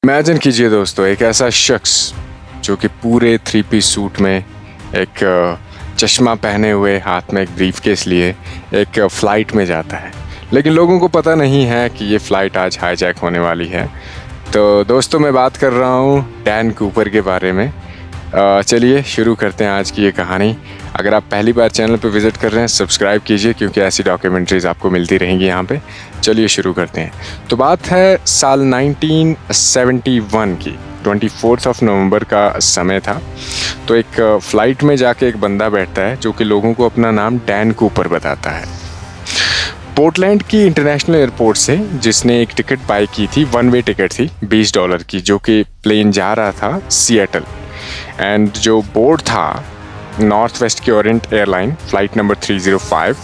Imagine कीजिए दोस्तों, एक ऐसा शख्स जो कि पूरे 3 पीस सूट में, एक चश्मा पहने हुए, हाथ में एक ब्रीफकेस लिए एक फ़्लाइट में जाता है, लेकिन लोगों को पता नहीं है कि ये फ़्लाइट आज हाईजैक होने वाली है। तो दोस्तों, मैं बात कर रहा हूँ डैन कूपर के बारे में। चलिए शुरू करते हैं आज की ये कहानी। अगर आप पहली बार चैनल पर विज़िट कर रहे हैं, सब्सक्राइब कीजिए क्योंकि ऐसी डॉक्यूमेंट्रीज़ आपको मिलती रहेंगी यहाँ पे। चलिए शुरू करते हैं। तो बात है साल 1971 की, 24 नवंबर का समय था। तो एक फ़्लाइट में जाके एक बंदा बैठता है जो कि लोगों को अपना नाम डैन कूपर बताता है। पोर्टलैंड की इंटरनेशनल एयरपोर्ट से जिसने एक टिकट बाय की थी, वन वे टिकट थी $20 की, जो कि प्लेन जा रहा था सिएटल। एंड जो बोर्ड था नॉर्थ वेस्ट की ओरिएंट एयरलाइन फ़्लाइट नंबर 305,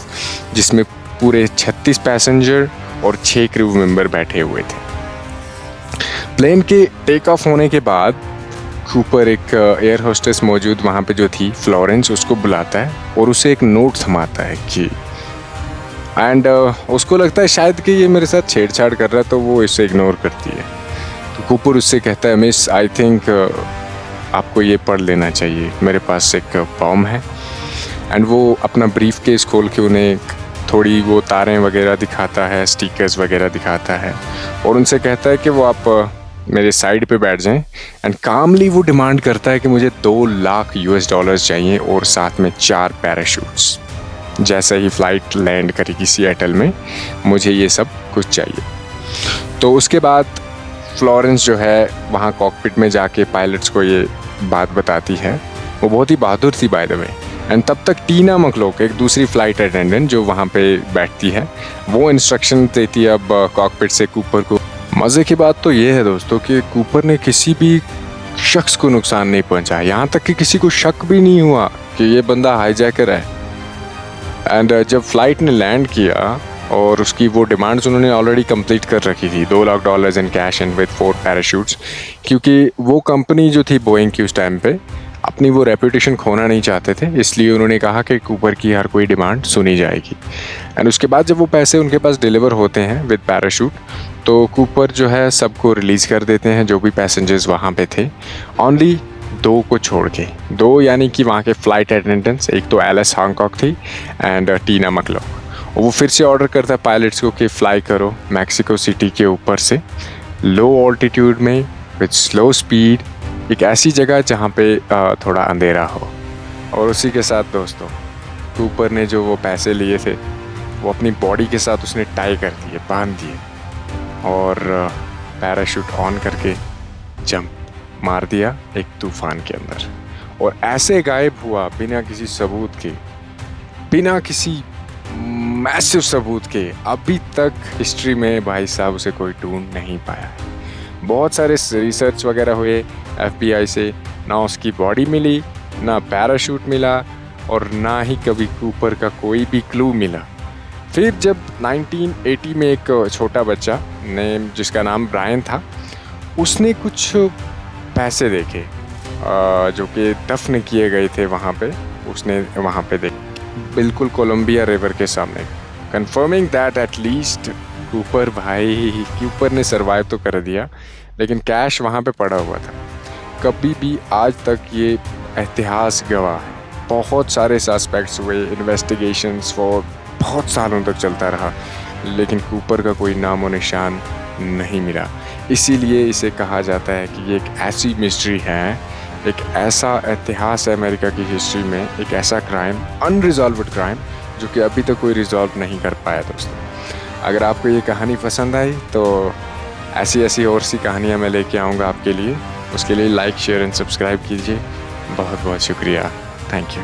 जिसमें पूरे 36 पैसेंजर और 6 क्रू मेंबर बैठे हुए थे। प्लेन के टेक ऑफ होने के बाद कूपर एक एयर होस्टेस मौजूद वहाँ पे जो थी, फ्लोरेंस, उसको बुलाता है और उसे एक नोट थमाता है कि एंड उसको लगता है शायद कि ये मेरे साथ छेड़छाड़ कर रहा है, तो वो इसे इग्नोर करती है। तो कूपर उससे कहता है, मिस, आई थिंक आपको ये पढ़ लेना चाहिए, मेरे पास एक पॉम है। एंड वो अपना ब्रीफ केस खोल के उन्हें थोड़ी वो तारें वगैरह दिखाता है, स्टिकर्स वगैरह दिखाता है और उनसे कहता है कि वो आप मेरे साइड पे बैठ जाएं। एंड कामली वो डिमांड करता है कि मुझे $2 लाख चाहिए और साथ में 4 पैराशूट्स। जैसे ही फ़्लाइट लैंड करेगी सिएटल में, मुझे ये सब कुछ चाहिए। तो उसके बाद फ्लोरेंस जो है वहाँ कॉकपिट में जाके पायलट्स को ये बात बताती है। वो बहुत ही बहादुर थी बाय द वे। एंड तब तक टीना मकलोक, एक दूसरी फ़्लाइट अटेंडेंट जो वहाँ पे बैठती है, वो इंस्ट्रक्शन देती है अब कॉकपिट से कूपर को। मज़े की बात तो ये है दोस्तों कि कूपर ने किसी भी शख्स को नुकसान नहीं पहुँचाया, यहाँ तक कि किसी को शक भी नहीं हुआ कि ये बंदा हाईजैकर है। एंड जब फ़्लाइट ने लैंड किया और उसकी वो डिमांड्स उन्होंने ऑलरेडी कंप्लीट कर रखी थी, $2 lakh in cash and with 4 parachutes, क्योंकि वो कंपनी जो थी बोइंग की उस टाइम पे अपनी वो रेपुटेशन खोना नहीं चाहते थे, इसलिए उन्होंने कहा कि कूपर की हर कोई डिमांड सुनी जाएगी। एंड उसके बाद जब वो पैसे उनके पास डिलीवर होते हैं विद पैराशूट, तो कूपर जो है सबको रिलीज़ कर देते हैं जो भी पैसेंजर्स वहाँ पे थे, ओनली 2 को छोड़ के। 2 यानी कि वहाँ के फ़्लाइट अटेंडेंट्स, एक तो एलिस हांकॉक थी एंड टीना मकलोक। वो फिर से ऑर्डर करता है पायलट्स को कि फ़्लाई करो मैक्सिको सिटी के ऊपर से, लो ऑल्टीट्यूड में विद स्लो स्पीड, एक ऐसी जगह जहाँ पे थोड़ा अंधेरा हो। और उसी के साथ दोस्तों, कूपर ने जो वो पैसे लिए थे वो अपनी बॉडी के साथ उसने टाई कर दिए, बांध दिए और पैराशूट ऑन करके जंप मार दिया एक तूफ़ान के अंदर और ऐसे गायब हुआ बिना किसी सबूत के, बिना किसी मैसिव सबूत के। अभी तक हिस्ट्री में भाई साहब उसे कोई ढूंढ नहीं पाया। बहुत सारे रिसर्च वगैरह हुए FBI से, ना उसकी बॉडी मिली, ना पैराशूट मिला और ना ही कभी कूपर का कोई भी क्लू मिला। फिर जब 1980 में एक छोटा बच्चा जिसका नाम ब्रायन था, उसने कुछ पैसे देखे जो कि दफन किए गए थे वहाँ पे, उसने वहाँ पे देखे बिल्कुल कोलंबिया रिवर के सामने, कंफर्मिंग दैट एटलीस्ट कूपर ने सरवाइव तो कर दिया, लेकिन कैश वहाँ पे पड़ा हुआ था। कभी भी आज तक ये इतिहास गवाह है। बहुत सारे सस्पेक्ट्स हुए, इन्वेस्टिगेशंस फॉर बहुत सालों तक चलता रहा, लेकिन कूपर का कोई नामो निशान नहीं मिला। इसीलिए इसे कहा जाता है कि ये एक ऐसी मिस्ट्री है, एक ऐसा इतिहास है अमेरिका की हिस्ट्री में, एक ऐसा क्राइम, अनरिजॉल्व्ड क्राइम, जो कि अभी तक कोई रिजॉल्व नहीं कर पाया दोस्तों। अगर आपको ये कहानी पसंद आई तो ऐसी और सी कहानियाँ मैं लेके आऊँगा आपके लिए। उसके लिए लाइक, शेयर एंड सब्सक्राइब कीजिए। बहुत बहुत शुक्रिया। Thank you.